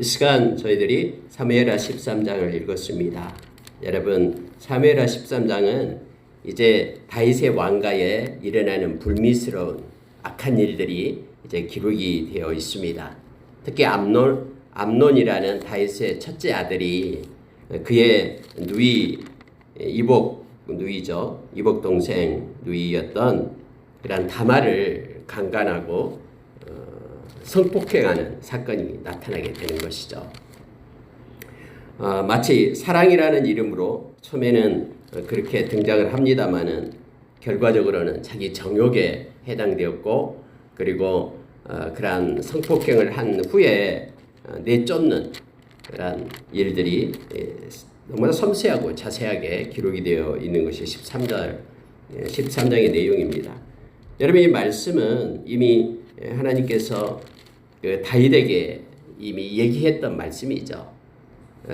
이 시간 저희들이 사무엘하 13장을 읽었습니다. 여러분, 사무엘하 13장은 이제 다윗의 왕가에 일어나는 불미스러운 악한 일들이 이제 기록이 되어 있습니다. 특히 암논이라는 다윗의 첫째 아들이 그의 이복 동생 누이였던 그런 다말을 강간하고 성폭행하는 사건이 나타나게 되는 것이죠. 마치 사랑이라는 이름으로 처음에는 그렇게 등장을 합니다마는 결과적으로는 자기 정욕에 해당되었고, 그리고 그러한 성폭행을 한 후에 내쫓는 그런 일들이 너무나 섬세하고 자세하게 기록이 되어 있는 것이 13장의 내용입니다. 여러분, 이 말씀은 이미 하나님께서 그 다윗에게 이미 얘기했던 말씀이죠.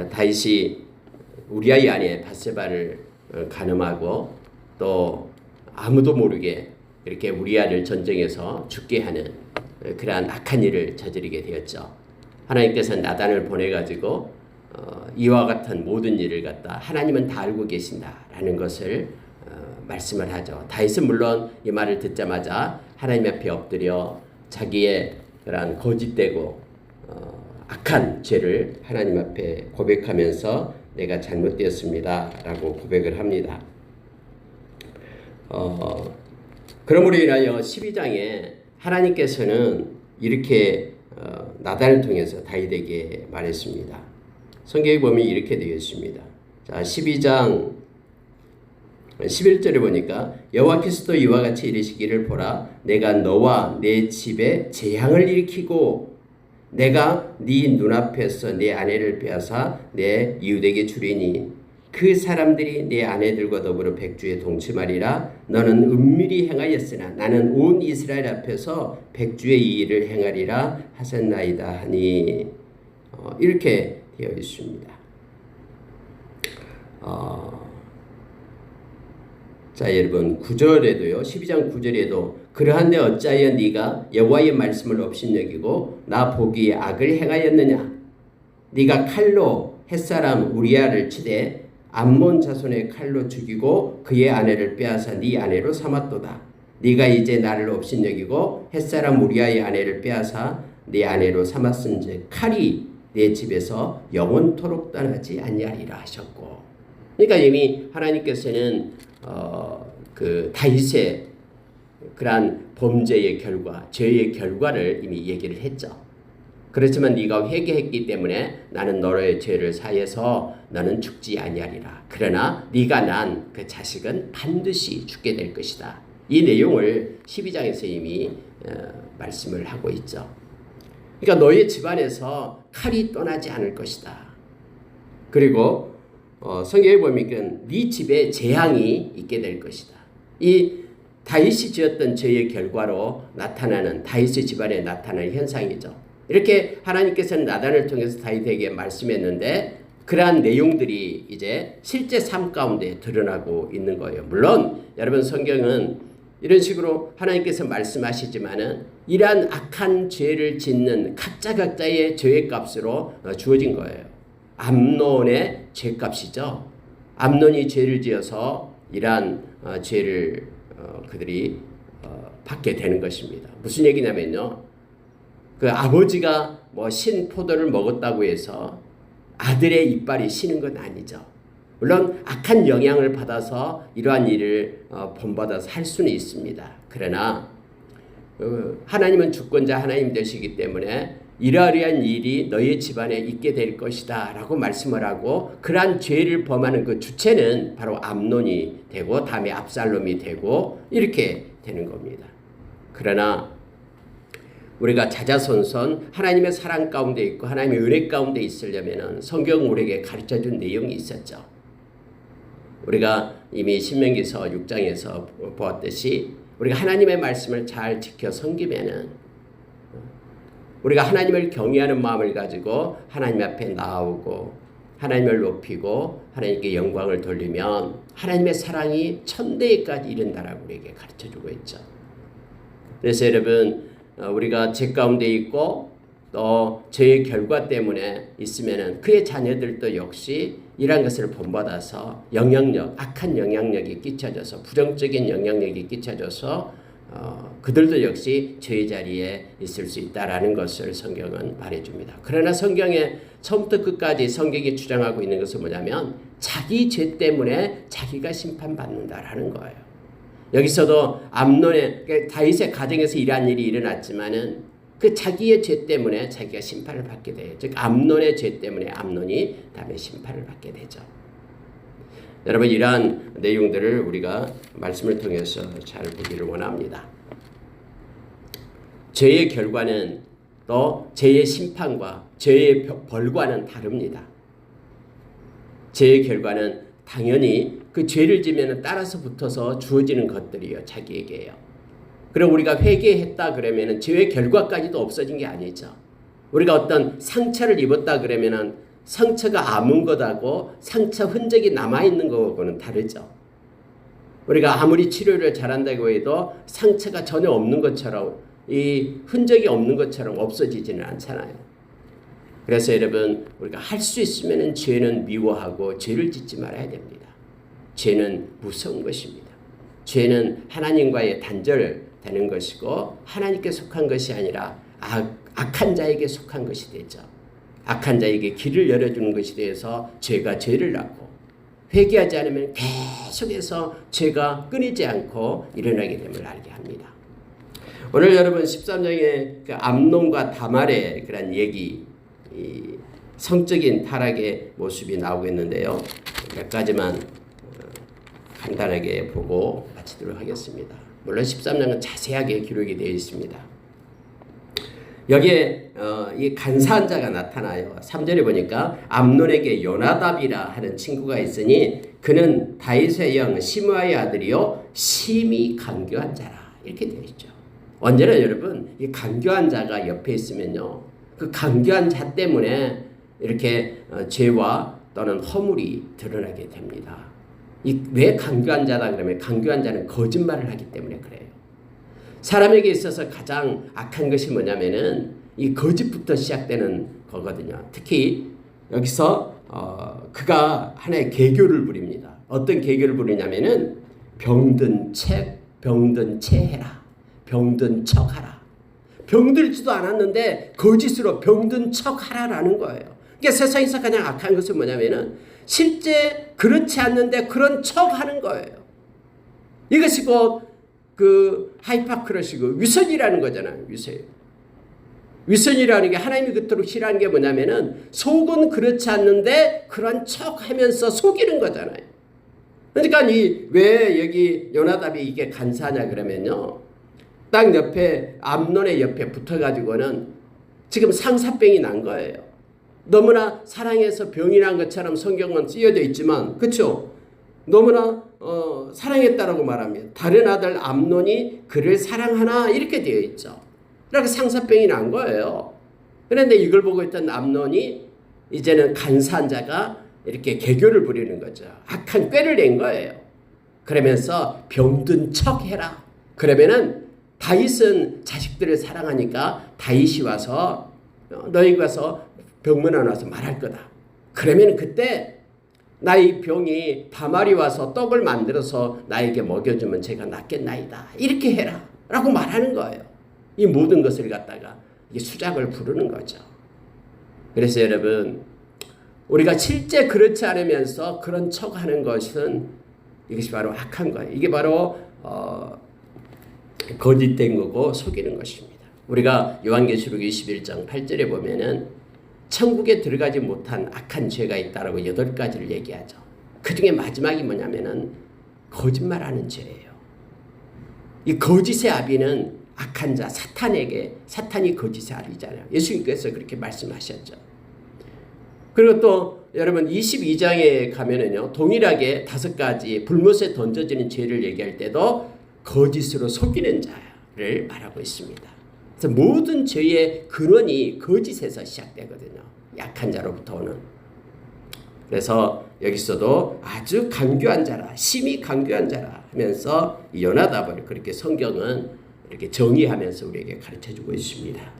다윗이 우리아의 아내 밧세바를 간음하고 또 아무도 모르게 이렇게 우리아를 전쟁에서 죽게 하는 그러한 악한 일을 저지르게 되었죠. 하나님께서 나단을 보내가지고 이와 같은 모든 일을 갖다 하나님은 다 알고 계신다라는 것을 말씀을 하죠. 다윗은 물론 이 말을 듣자마자 하나님 앞에 엎드려 자기의 그러한 거짓되고 악한 죄를 하나님 앞에 고백하면서 내가 잘못되었습니다라고 고백을 합니다. 그러므로 인하여 12장에 하나님께서는 이렇게 나단을 통해서 다윗에게 말했습니다. 성경에 보면 이렇게 되어 있습니다. 자, 12장 11절에 보니까 여호와께서도 이와 같이 이르시기를 보라, 내가 너와 내 집에 재앙을 일으키고 내가 네 눈앞에서 내 아내를 빼앗아 내 이웃에게 주리니 그 사람들이 내 아내들과 더불어 백주에 동침하리라. 너는 은밀히 행하였으나 나는 온 이스라엘 앞에서 백주의 이 일을 행하리라 하셨나이다 하니, 이렇게 되어 있습니다. 자, 여러분, 9절에도요, 12장 9절에도 그러한데 어찌하여 네가 여호와의 말씀을 업신여기고 나 보기에 악을 행하였느냐? 네가 칼로 햇사람 우리아를 치되 암몬 자손의 칼로 죽이고 그의 아내를 빼앗아 네 아내로 삼았도다. 네가 이제 나를 업신여기고 햇사람 우리아의 아내를 빼앗아 네 아내로 삼았은즉 칼이 내 집에서 영원토록 떠나지 아니하리라 하셨고, 그러니까 이미 하나님께서는 그 다윗의 그러한 범죄의 결과, 죄의 결과를 이미 얘기를 했죠. 그렇지만 네가 회개했기 때문에 나는 너의 죄를 사해서 너는 죽지 아니하리라. 그러나 네가 난 그 자식은 반드시 죽게 될 것이다. 이 내용을 12장에서 이미 말씀을 하고 있죠. 그러니까 너의 집안에서 칼이 떠나지 않을 것이다. 그리고 성경에 보면 네 집에 재앙이 있게 될 것이다. 이 다윗이 지었던 죄의 결과로 나타나는 다윗의 집안에 나타나는 현상이죠. 이렇게 하나님께서는 나단을 통해서 다윗에게 말씀했는데 그러한 내용들이 이제 실제 삶 가운데 드러나고 있는 거예요. 물론 여러분, 성경은 이런 식으로 하나님께서 말씀하시지만은 이러한 악한 죄를 짓는 각자의 죄의 값으로 주어진 거예요. 암논의 죄값이죠. 암논이 죄를 지어서 이러한 죄를 그들이 받게 되는 것입니다. 무슨 얘기냐면요, 그 아버지가 신 포도를 먹었다고 해서 아들의 이빨이 시는 건 아니죠. 물론 악한 영향을 받아서 이러한 일을 본받아서 할 수는 있습니다. 그러나 하나님은 주권자 하나님 되시기 때문에 이러한 일이 너희 집안에 있게 될 것이다 라고 말씀을 하고, 그러한 죄를 범하는 그 주체는 바로 암논이 되고 다음에 압살롬이 되고 이렇게 되는 겁니다. 그러나 우리가 자자손손 하나님의 사랑 가운데 있고 하나님의 은혜 가운데 있으려면 성경 우리에게 가르쳐준 내용이 있었죠. 우리가 이미 신명기서 6장에서 보았듯이 우리가 하나님의 말씀을 잘 지켜 섬기면은, 우리가 하나님을 경외하는 마음을 가지고 하나님 앞에 나아오고 하나님을 높이고 하나님께 영광을 돌리면 하나님의 사랑이 천대까지 이른다라고 우리에게 가르쳐주고 있죠. 그래서 여러분, 우리가 죄 가운데 있고 또 죄의 결과 때문에 있으면은 그의 자녀들도 역시 이러한 것을 본받아서 악한 영향력이 끼쳐져서 부정적인 영향력이 끼쳐져서 그들도 역시 죄의 자리에 있을 수 있다라는 것을 성경은 말해줍니다. 그러나 성경에 처음부터 끝까지 성경이 주장하고 있는 것은 뭐냐면 자기 죄 때문에 자기가 심판받는다라는 거예요. 여기서도 암논의 다윗의 가정에서 이러한 일이 일어났지만은 그 자기의 죄 때문에 자기가 심판을 받게 돼요. 즉 암논의 죄 때문에 암논이 다음에 심판을 받게 되죠. 여러분 이러한 내용들을 우리가 말씀을 통해서 잘 보기를 원합니다. 죄의 결과는 또 죄의 심판과 죄의 벌과는 다릅니다. 죄의 결과는 당연히 그 죄를 지면 따라서 붙어서 주어지는 것들이요 자기에게요. 그럼 우리가 회개했다 그러면은 죄의 결과까지도 없어진 게 아니죠. 우리가 어떤 상처를 입었다 그러면은 상처가 아문 것하고 상처 흔적이 남아있는 것하고는 다르죠. 우리가 아무리 치료를 잘한다고 해도 상처가 전혀 없는 것처럼 이 흔적이 없는 것처럼 없어지지는 않잖아요. 그래서 여러분 우리가 할 수 있으면 죄는 미워하고 죄를 짓지 말아야 됩니다. 죄는 무서운 것입니다. 죄는 하나님과의 단절되는 것이고 하나님께 속한 것이 아니라 악한 자에게 속한 것이 되죠. 악한 자에게 길을 열어주는 것이 돼서 죄가 죄를 낳고 회개하지 않으면 계속해서 죄가 끊이지 않고 일어나게 됨을 알게 합니다. 오늘 여러분 13장의 그 암논과 다말의 그런 얘기, 이 성적인 타락의 모습이 나오고 있는데요. 몇 가지만 간단하게 보고 마치도록 하겠습니다. 물론 13장은 자세하게 기록이 되어 있습니다. 여기에 이 간사한 자가 나타나요. 3절에 보니까 암논에게 요나답이라 하는 친구가 있으니 그는 다윗의 형 시므아의 아들이요 심히 간교한 자라 이렇게 되어 있죠. 언제나 여러분 이 간교한 자가 옆에 있으면요 그 간교한 자 때문에 이렇게 죄와 또는 허물이 드러나게 됩니다. 왜 간교한 자다 그러면 간교한 자는 거짓말을 하기 때문에 그래요. 사람에게 있어서 가장 악한 것이 뭐냐면은 이 거짓부터 시작되는 거거든요. 특히 여기서 그가 하나의 계교를 부립니다. 어떤 계교를 부리냐면은 병든 채 해라. 병든 척 하라. 병들지도 않았는데 거짓으로 병든 척 하라라는 거예요. 그러니까 세상에서 가장 악한 것은 뭐냐면은 실제 그렇지 않는데 그런 척 하는 거예요. 이것이 곧 그 하이파크러시고 위선이라는 거잖아요. 위선이라는 게 하나님이 그토록 싫어하는 게 뭐냐면은 속은 그렇지 않는데 그런 척 하면서 속이는 거잖아요. 그러니까 왜 여기 요나답이 이게 간사하냐 그러면요. 딱 옆에 암논의 옆에 붙어가지고는 지금 상사병이 난 거예요. 너무나 사랑해서 병이 난 것처럼 성경은 쓰여져 있지만 그렇죠? 너무나 사랑했다라고 말합니다. 다른 아들 암논이 그를 사랑하나 이렇게 되어 있죠. 이렇게 상사병이 난 거예요. 그런데 이걸 보고 있던 암논이 이제는 간사한 자가 이렇게 개교를 부리는 거죠. 악한 꾀를 낸 거예요. 그러면서 병든 척 해라. 그러면은 다윗은 자식들을 사랑하니까 다윗이 와서 너희가 와서 병문안 와서 말할 거다. 그러면 그때 나의 병이 다말이 와서 떡을 만들어서 나에게 먹여주면 제가 낫겠나이다. 이렇게 해라. 라고 말하는 거예요. 이 모든 것을 갖다가 이게 수작을 부르는 거죠. 그래서 여러분 우리가 실제 그렇지 않으면서 그런 척하는 것은 이것이 바로 악한 거예요. 이게 바로 거짓된 거고 속이는 것입니다. 우리가 요한계시록 21장 8절에 보면은 천국에 들어가지 못한 악한 죄가 있다라고 8가지를 얘기하죠. 그 중에 마지막이 뭐냐면은 거짓말하는 죄예요. 이 거짓의 아비는 악한 자 사탄이 거짓의 아비잖아요. 예수님께서 그렇게 말씀하셨죠. 그리고 또 여러분 22장에 가면은요 동일하게 5가지 불못에 던져지는 죄를 얘기할 때도 거짓으로 속이는 자를 말하고 있습니다. 그래서 모든 죄의 근원이 거짓에서 시작되거든요. 약한 자로부터 오는. 그래서 여기서도 아주 간교한 자라, 심히 간교한 자라 하면서 요나답을 그렇게 성경은 이렇게 정의하면서 우리에게 가르쳐주고 있습니다.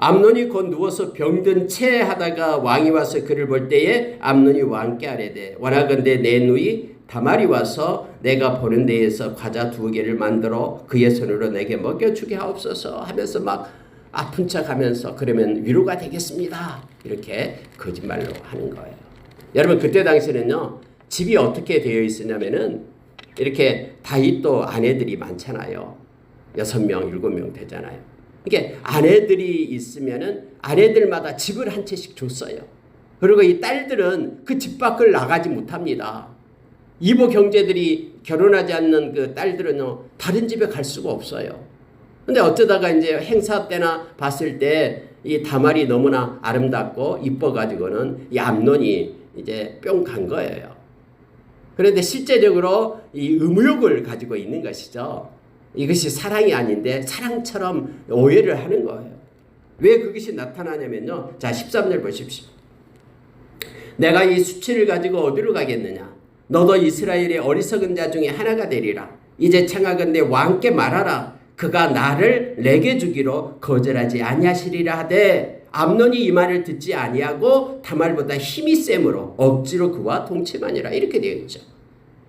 암논이 곧 누워서 병든 채 하다가 왕이 와서 그를 볼 때에 암논이 왕께 아뢰되 원하건대 내 누이 다말이 와서 내가 보는 데에서 과자 2개를 만들어 그의 손으로 내게 먹여주게 하옵소서 하면서 막 아픈 척하면서 그러면 위로가 되겠습니다. 이렇게 거짓말로 하는 거예요. 여러분 그때 당시에는요. 집이 어떻게 되어 있었냐면은 이렇게 다윗도 아내들이 많잖아요. 6명, 7명 되잖아요. 이게 아내들이 있으면은 아내들마다 집을 한 채씩 줬어요. 그리고 이 딸들은 그 집 밖을 나가지 못합니다. 이모 경제들이 결혼하지 않는 그 딸들은요, 다른 집에 갈 수가 없어요. 근데 어쩌다가 이제 행사 때나 봤을 때 이 다말이 너무나 아름답고 이뻐가지고는 이 암논이 이제 뿅 간 거예요. 그런데 실제적으로 이 음욕을 가지고 있는 것이죠. 이것이 사랑이 아닌데 사랑처럼 오해를 하는 거예요. 왜 그것이 나타나냐면요. 자, 13절 보십시오. 내가 이 수치를 가지고 어디로 가겠느냐? 너도 이스라엘의 어리석은 자 중에 하나가 되리라. 이제 청하건대 왕께 말하라. 그가 나를 내게 주기로 거절하지 아니하시리라 하되 암논이 이 말을 듣지 아니하고 다말보다 힘이 셈으로 억지로 그와 동침하니라. 이렇게 되어 있죠.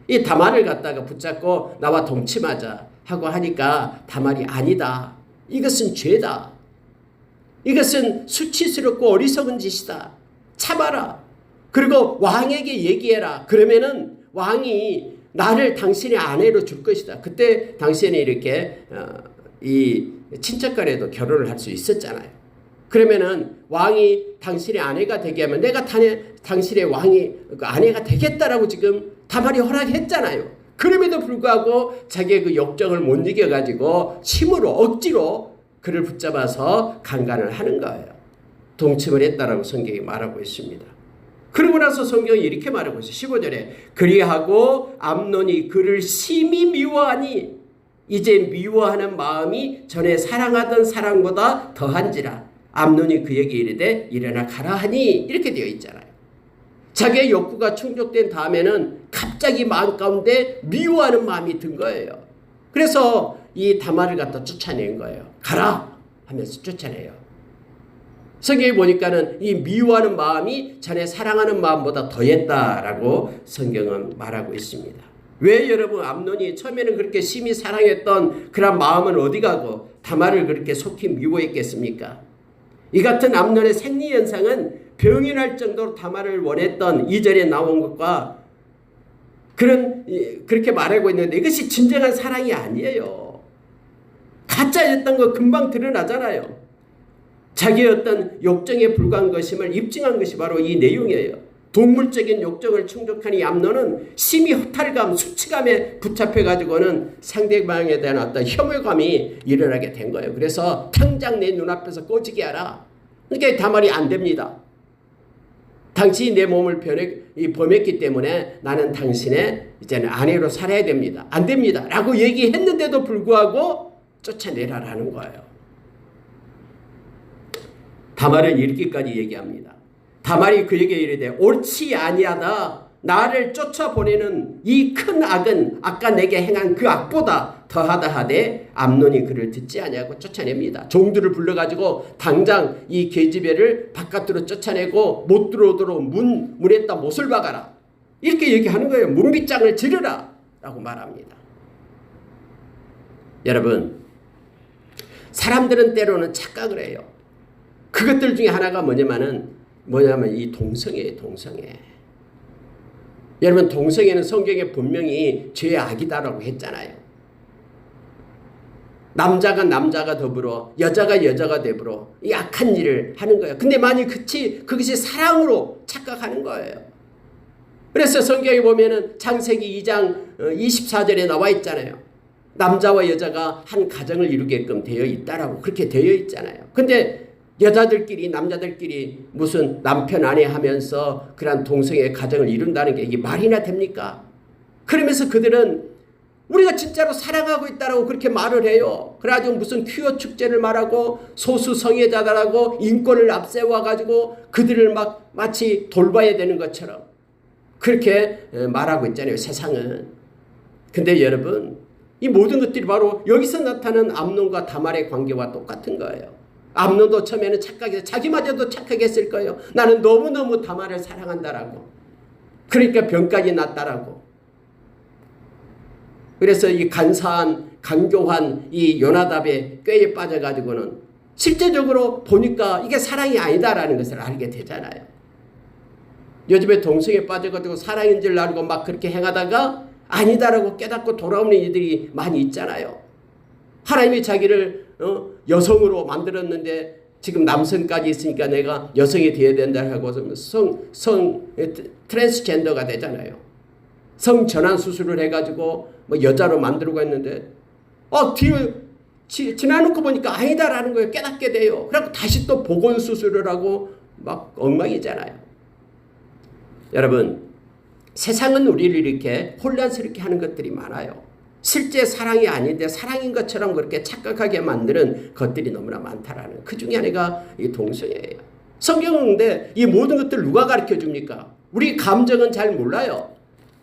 이 다말을 갖다가 붙잡고 나와 동침하자 하고 하니까 다말이 아니다. 이것은 죄다. 이것은 수치스럽고 어리석은 짓이다. 참아라. 그리고 왕에게 얘기해라. 그러면은 왕이 나를 당신의 아내로 줄 것이다. 그때 당신이 이렇게 이 친척간에도 결혼을 할 수 있었잖아요. 그러면은 왕이 당신의 아내가 되게 하면 내가 당신의 왕이 아내가 되겠다라고 지금 다말이 허락했잖아요. 그럼에도 불구하고 자기의 그 욕정을 못 이겨가지고 힘으로 억지로 그를 붙잡아서 강간을 하는 거예요. 동침을 했다라고 성경이 말하고 있습니다. 그러고 나서 성경이 이렇게 말하고 있어요. 15절에 그리하고 암논이 그를 심히 미워하니 이제 미워하는 마음이 전에 사랑하던 사랑보다 더한지라. 암논이 그에게 이르되 일어나 가라 하니 이렇게 되어 있잖아요. 자기의 욕구가 충족된 다음에는 갑자기 마음 가운데 미워하는 마음이 든 거예요. 그래서 이 다말을 갖다 쫓아낸 거예요. 가라 하면서 쫓아내요. 성경에 보니까는 이 미워하는 마음이 전에 사랑하는 마음보다 더했다라고 성경은 말하고 있습니다. 왜 여러분 암논이 처음에는 그렇게 심히 사랑했던 그런 마음은 어디 가고 다말을 그렇게 속히 미워했겠습니까? 이 같은 암논의 생리현상은 병이 날 정도로 다말을 원했던 2절에 나온 것과 그렇게 말하고 있는데 이것이 진정한 사랑이 아니에요. 가짜였던 거 금방 드러나잖아요. 자기의 어떤 욕정에 불과한 것임을 입증한 것이 바로 이 내용이에요. 동물적인 욕정을 충족한 이 암논은 심히 허탈감, 수치감에 붙잡혀가지고는 상대방에 대한 어떤 혐오감이 일어나게 된 거예요. 그래서 당장 내 눈앞에서 꺼지게 하라. 그러니까 다말이 안 됩니다. 당신이 내 몸을 범했기 때문에 나는 당신의 이제는 아내로 살아야 됩니다. 안 됩니다. 라고 얘기했는데도 불구하고 쫓아내라라는 거예요. 다말은 이렇게까지 얘기합니다. 다말이 그에게 이르되 옳지 아니하다. 나를 쫓아보내는 이 큰 악은 아까 내게 행한 그 악보다 더하다 하되 암논이 그를 듣지 아니하고 쫓아냅니다. 종들을 불러가지고 당장 이 계집애를 바깥으로 쫓아내고 못 들어오도록 문에다 못을 박아라. 이렇게 얘기하는 거예요. 문빗장을 지르라 라고 말합니다. 여러분 사람들은 때로는 착각을 해요. 그것들 중에 하나가 뭐냐면 이 동성애예요. 동성애. 여러분 동성애는 성경에 분명히 죄의 악이다라고 했잖아요. 남자가 더불어 여자가 더불어 이 악한 일을 하는 거예요. 근데 만약 그것이 사랑으로 착각하는 거예요. 그래서 성경에 보면은 창세기 2장 24절에 나와 있잖아요. 남자와 여자가 한 가정을 이루게끔 되어 있다라고 그렇게 되어 있잖아요. 근데 여자들끼리 남자들끼리 무슨 남편 아내 하면서 그런 동성애 가정을 이룬다는 게 이게 말이나 됩니까? 그러면서 그들은 우리가 진짜로 사랑하고 있다라고 그렇게 말을 해요. 그래가지고 무슨 퀴어 축제를 말하고 소수 성애자들하고 인권을 앞세워가지고 그들을 막 마치 돌봐야 되는 것처럼 그렇게 말하고 있잖아요. 세상은. 근데 여러분 이 모든 것들이 바로 여기서 나타나는 암논과 다말의 관계와 똑같은 거예요. 암논도 처음에는 착각해서 자기마저도 착각했을 거예요. 나는 너무너무 다말을 사랑한다라고. 그러니까 병까지 났다라고. 그래서 이 간사한 간교한 이 요나답의 꾀에 빠져가지고는 실제적으로 보니까 이게 사랑이 아니다라는 것을 알게 되잖아요. 요즘에 동성에 빠져가지고 사랑인 줄 알고 막 그렇게 행하다가 아니다라고 깨닫고 돌아오는 이들이 많이 있잖아요. 하나님이 자기를 여성으로 만들었는데 지금 남성까지 있으니까 내가 여성이 되어야 된다 하고 트랜스젠더가 되잖아요. 성전환 수술을 해가지고 뭐 여자로 만들고 했는데 뒤에 지나놓고 보니까 아니다라는 거예요. 깨닫게 돼요. 그리고 다시 또 보건 수술을 하고 막 엉망이잖아요. 여러분, 세상은 우리를 이렇게 혼란스럽게 하는 것들이 많아요. 실제 사랑이 아닌데 사랑인 것처럼 그렇게 착각하게 만드는 것들이 너무나 많다라는, 그 중에 하나가 이 동성애예요. 성경은 근데 이 모든 것들 누가 가르쳐 줍니까? 우리 감정은 잘 몰라요.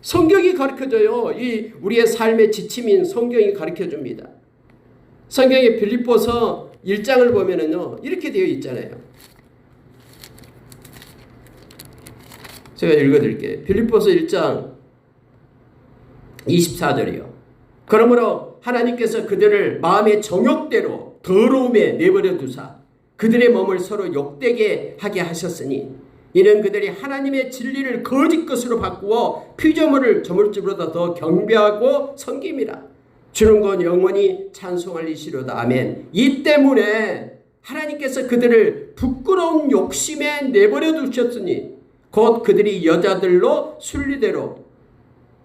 성경이 가르쳐 줘요. 이 우리의 삶의 지침인 성경이 가르쳐 줍니다. 성경의 빌립보서 1장을 보면은요, 이렇게 되어 있잖아요. 제가 읽어드릴게요. 빌립보서 1장 24절이요. 그러므로 하나님께서 그들을 마음의 정욕대로 더러움에 내버려 두사 그들의 몸을 서로 욕되게 하게 하셨으니 이는 그들이 하나님의 진리를 거짓 것으로 바꾸어 피조물을 조물주보다 더 경배하고 섬김이라. 주는 건 영원히 찬송할 이시로다. 아멘. 이 때문에 하나님께서 그들을 부끄러운 욕심에 내버려 두셨으니 곧 그들이 여자들로 순리대로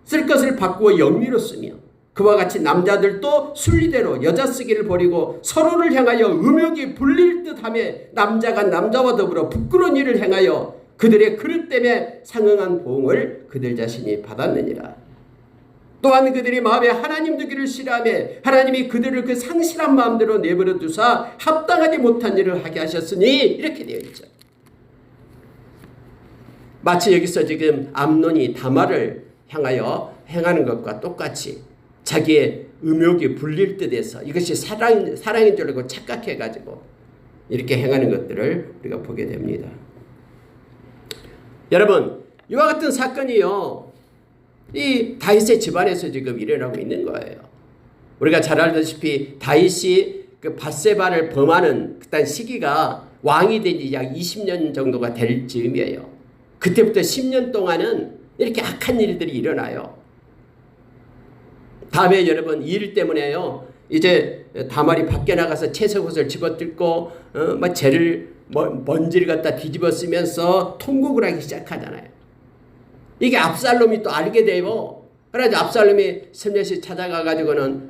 쓸 것을 바꾸어 영리로 쓰며 그와 같이 남자들도 순리대로 여자 쓰기를 버리고 서로를 향하여 음욕이 불릴 듯하며 남자가 남자와 더불어 부끄러운 일을 행하여 그들의 그릇 때문에 상응한 보응을 그들 자신이 받았느니라. 또한 그들이 마음에 하나님 두기를 싫어하며 하나님이 그들을 그 상실한 마음대로 내버려 두사 합당하지 못한 일을 하게 하셨으니 이렇게 되어 있죠. 마치 여기서 지금 암논이 다말을 향하여 행하는 것과 똑같이 자기의 음욕이 불릴 듯해서 이것이 사랑인 줄 알고 착각해가지고 이렇게 행하는 것들을 우리가 보게 됩니다. 여러분, 이와 같은 사건이요, 이 다윗의 집안에서 지금 일어나고 있는 거예요. 우리가 잘 알다시피 다윗이 그 밧세바를 범하는 그딴 시기가 왕이 된 지 약 20년 정도가 될 즈음이에요. 그때부터 10년 동안은 이렇게 악한 일들이 일어나요. 다음에 여러분, 이 일 때문에요, 이제 다말이 밖에 나가서 채석옷을 집어뜯고 먼지를 갖다 뒤집어 쓰면서 통곡을 하기 시작하잖아요. 이게 압살롬이 또 알게 돼요. 그래서 압살롬이 슬며시 찾아가가지고는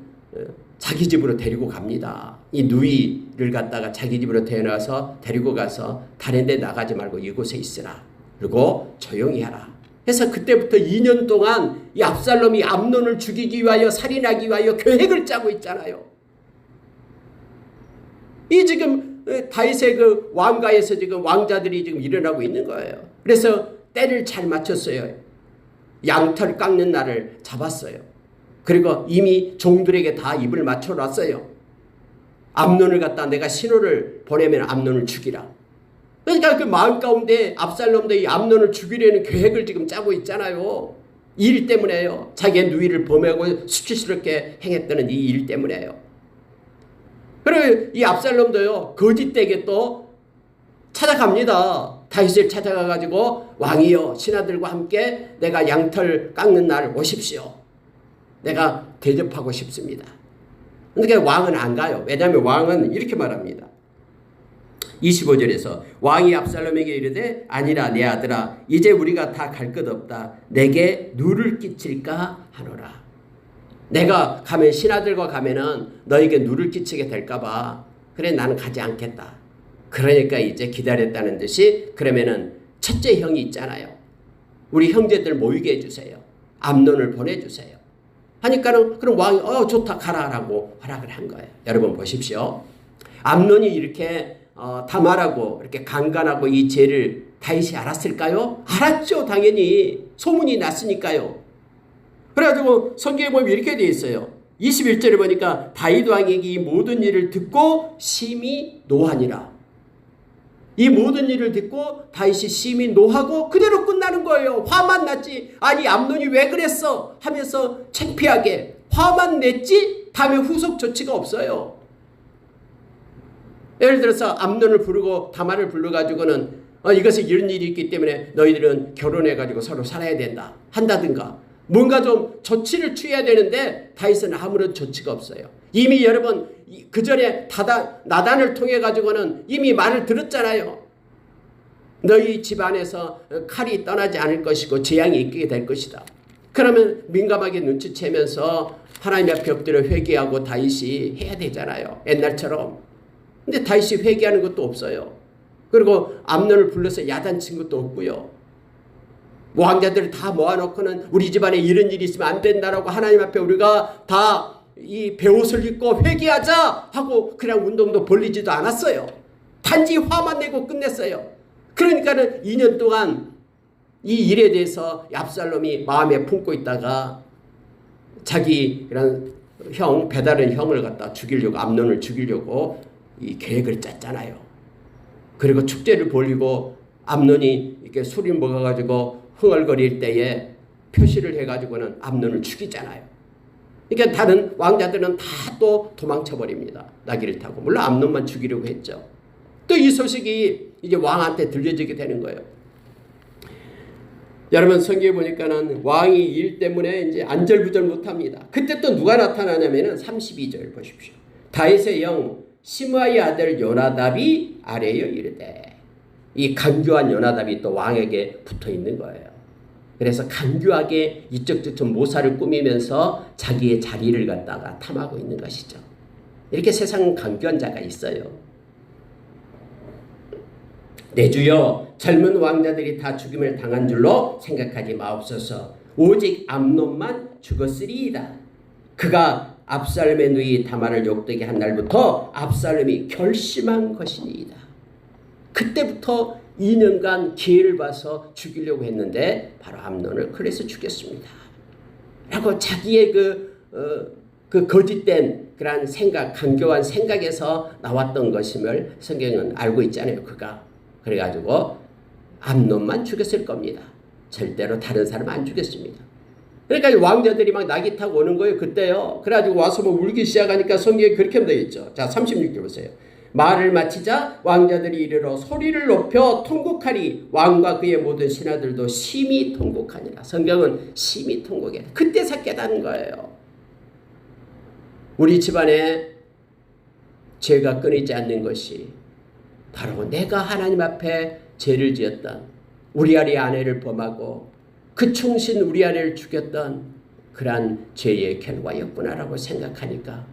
자기 집으로 데리고 갑니다. 이 누이를 갖다가 자기 집으로 데려와서 데리고 가서 다른 데 나가지 말고 이곳에 있으라. 그리고 조용히 하라. 그래서 그때부터 2년 동안 이 압살롬이 암논을 죽이기 위하여 살인하기 위하여 계획을 짜고 있잖아요. 이 지금 다윗의 그 왕가에서 지금 왕자들이 지금 일어나고 있는 거예요. 그래서 때를 잘 맞췄어요. 양털 깎는 날을 잡았어요. 그리고 이미 종들에게 다 입을 맞춰놨어요. 암논을 갖다 내가 신호를 보내면 암논을 죽이라. 그러니까 그 마음 가운데 압살롬도 이 암논을 죽이려는 계획을 지금 짜고 있잖아요. 이 일 때문에요. 자기의 누이를 범하고 수치스럽게 행했다는 이 일 때문에요. 그리고 이 압살롬도요, 거짓되게 또 찾아갑니다. 다윗을 찾아가가지고 왕이여, 신하들과 함께 내가 양털 깎는 날 오십시오. 내가 대접하고 싶습니다. 그러니까 왕은 안 가요. 왜냐하면 왕은 이렇게 말합니다. 25절에서 왕이 압살롬에게 이르되 아니라 내 아들아, 이제 우리가 다 갈 것 없다. 내게 누를 끼칠까 하노라. 내가 가면, 신하들과 가면은 너에게 누를 끼치게 될까봐 그래 나는 가지 않겠다. 그러니까 이제 기다렸다는 듯이 그러면은 첫째 형이 있잖아요. 우리 형제들 모이게 해주세요. 암논을 보내주세요. 하니까는 그럼 왕이 좋다 가라라고 허락을 한 거예요. 여러분 보십시오. 암논이 이렇게 다말하고 이렇게 강간하고 이 죄를 다윗이 알았을까요? 알았죠. 당연히 소문이 났으니까요. 그래가지고 성경에 보면 이렇게 되어 있어요. 21절에 보니까 다윗 왕에게 이 모든 일을 듣고 심히 노하니라. 이 모든 일을 듣고 다윗이 심히 노하고 그대로 끝나는 거예요. 화만 났지. 아니 암논이 왜 그랬어 하면서 창피하게 화만 냈지 다음에 후속 조치가 없어요. 예를 들어서 암논을 부르고 다말을 불러가지고는 이것은 이런 일이 있기 때문에 너희들은 결혼해가지고 서로 살아야 된다 한다든가 뭔가 좀 조치를 취해야 되는데 다윗은 아무런 조치가 없어요. 이미 여러분 그 전에 나단을 통해 가지고는 이미 말을 들었잖아요. 너희 집안에서 칼이 떠나지 않을 것이고 재앙이 있게 될 것이다. 그러면 민감하게 눈치채면서 하나님 앞에 엎드려 회개하고 다윗이 해야 되잖아요. 옛날처럼. 근데 다윗이 회개하는 것도 없어요. 그리고 암논을 불러서 야단친 것도 없고요. 왕자들을 다 모아놓고는 우리 집안에 이런 일이 있으면 안 된다라고 하나님 앞에 우리가 다 이 베옷을 입고 회개하자 하고 그냥 운동도 벌리지도 않았어요. 단지 화만 내고 끝냈어요. 그러니까는 2년 동안 이 일에 대해서 압살롬이 마음에 품고 있다가 자기 그런 형 배다른 형을 갖다 죽이려고 암논을 죽이려고 이 계획을 짰잖아요. 그리고 축제를 벌이고 암논이 이렇게 술이 먹어가지고 흥얼거릴 때에 표시를 해가지고는 암논을 죽이잖아요. 그러니까 다른 왕자들은 다 또 도망쳐버립니다. 나귀를 타고. 물론 암논만 죽이려고 했죠. 또 이 소식이 이제 왕한테 들려지게 되는 거예요. 여러분 성경에 보니까는 왕이 일 때문에 이제 안절부절 못합니다. 그때 또 누가 나타나냐면은 32절 보십시오. 다윗의 영 시므아의 아들 요나답이 아뢰어 이르되, 이 간교한 요나답이 또 왕에게 붙어 있는 거예요. 그래서 간교하게 이쪽저쪽 모사를 꾸미면서 자기의 자리를 갖다가 탐하고 있는 것이죠. 이렇게 세상 간교한 자가 있어요. 내 주여, 젊은 왕자들이 다 죽임을 당한 줄로 생각하지 마옵소서. 오직 암논만 죽었으리이다. 그가 압살롬의 누이 다말을 욕되게 한 날부터 압살롬이 결심한 것이니이다. 그때부터 2년간 기회를 봐서 죽이려고 했는데 바로 암논을 그래서 죽였습니다. 라고 자기의 그 거짓된 그런 생각, 간교한 생각에서 나왔던 것임을 성경은 알고 있잖아요. 그가. 그래가지고 암논만 죽였을 겁니다. 절대로 다른 사람 안 죽였습니다. 그러니까 왕자들이 막 낙이 타고 오는 거예요. 그때요. 그래가지고 와서 뭐 울기 시작하니까 성경에 그렇게 되어 있죠. 자, 36절 보세요. 말을 마치자 왕자들이 이르러 소리를 높여 통곡하리. 왕과 그의 모든 신하들도 심히 통곡하니라. 성경은 심히 통곡해. 그때서 깨닫는 거예요. 우리 집안에 죄가 끊이지 않는 것이 바로 내가 하나님 앞에 죄를 지었던 우리아리 아내를 범하고 그 충신 우리아리를 죽였던 그러한 죄의 결과였구나라고 생각하니까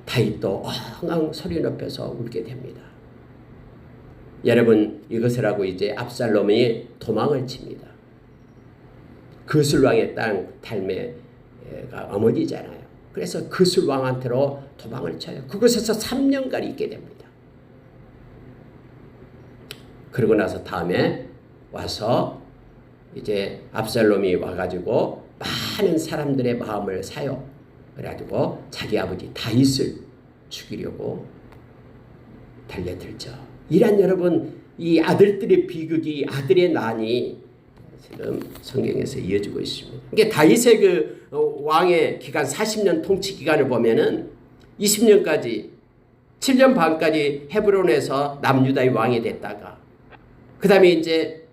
다윗도 엉엉 소리 높여서 울게 됩니다. 여러분, 이것을 하고 이제 압살롬이 도망을 칩니다. 그술왕의 땅 달메가 어머니잖아요. 그래서 그술왕한테로 도망을 쳐요. 그곳에서 3년간 있게 됩니다. 그러고 나서 다음에 와서 이제 압살롬이 와가지고 많은 사람들의 마음을 사요. 그래가지고 자기 아버지 다윗을 죽이려고 달려들죠. 이란 여러분, 이 아들들의 비극이, 아들의 난이 지금 성경에서 이어지고 있습니다. 이게 다윗의 그 왕의 기간 40년 통치 기간을 보면은 20년까지 7년 반까지 헤브론에서 남유다의 왕이 됐다가 그 다음에 이제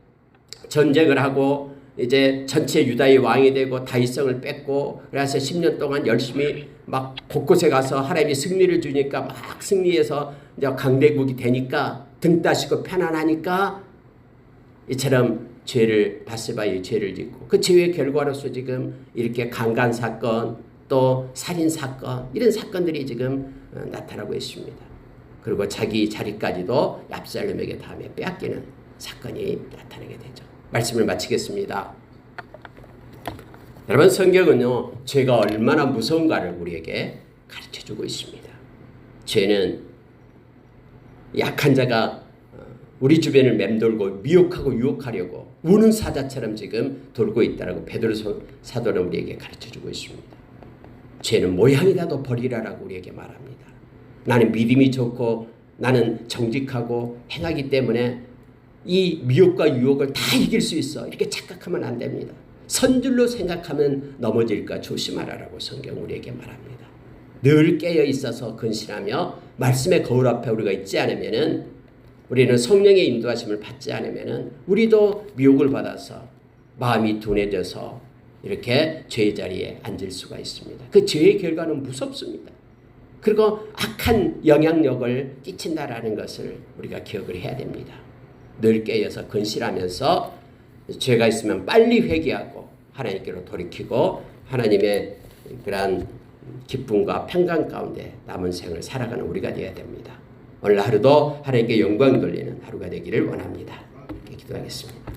전쟁을 하고 이제 전체 유다의 왕이 되고 다윗성을 뺏고 그래서 10년 동안 열심히 막 곳곳에 가서 하나님이 승리를 주니까 막 승리해서 이제 강대국이 되니까 등 따시고 편안하니까 이처럼 죄를 바세바의 죄를 짓고 그 죄의 결과로서 지금 이렇게 강간 사건 또 살인 사건 이런 사건들이 지금 나타나고 있습니다. 그리고 자기 자리까지도 압살롬에게 다음에 빼앗기는 사건이 나타나게 되죠. 말씀을 마치겠습니다. 여러분, 성경은요, 죄가 얼마나 무서운가를 우리에게 가르쳐주고 있습니다. 죄는 약한 자가 우리 주변을 맴돌고 미혹하고 유혹하려고 우는 사자처럼 지금 돌고 있다라고 베드로 사도는 우리에게 가르쳐주고 있습니다. 죄는 모양이라도 버리라라고 우리에게 말합니다. 나는 믿음이 좋고 나는 정직하고 행하기 때문에 이 미혹과 유혹을 다 이길 수 있어. 이렇게 착각하면 안 됩니다. 선줄로 생각하면 넘어질까 조심하라라고 성경 우리에게 말합니다. 늘 깨어 있어서 근신하며 말씀의 거울 앞에 우리가 있지 않으면은, 우리는 성령의 인도하심을 받지 않으면은 우리도 미혹을 받아서 마음이 둔해져서 이렇게 죄의 자리에 앉을 수가 있습니다. 그 죄의 결과는 무섭습니다. 그리고 악한 영향력을 끼친다라는 것을 우리가 기억을 해야 됩니다. 늘 깨어서 근실하면서 죄가 있으면 빨리 회개하고 하나님께로 돌이키고 하나님의 그러한 기쁨과 평강 가운데 남은 생을 살아가는 우리가 되어야 됩니다. 오늘 하루도 하나님께 영광 돌리는 하루가 되기를 원합니다. 기도하겠습니다.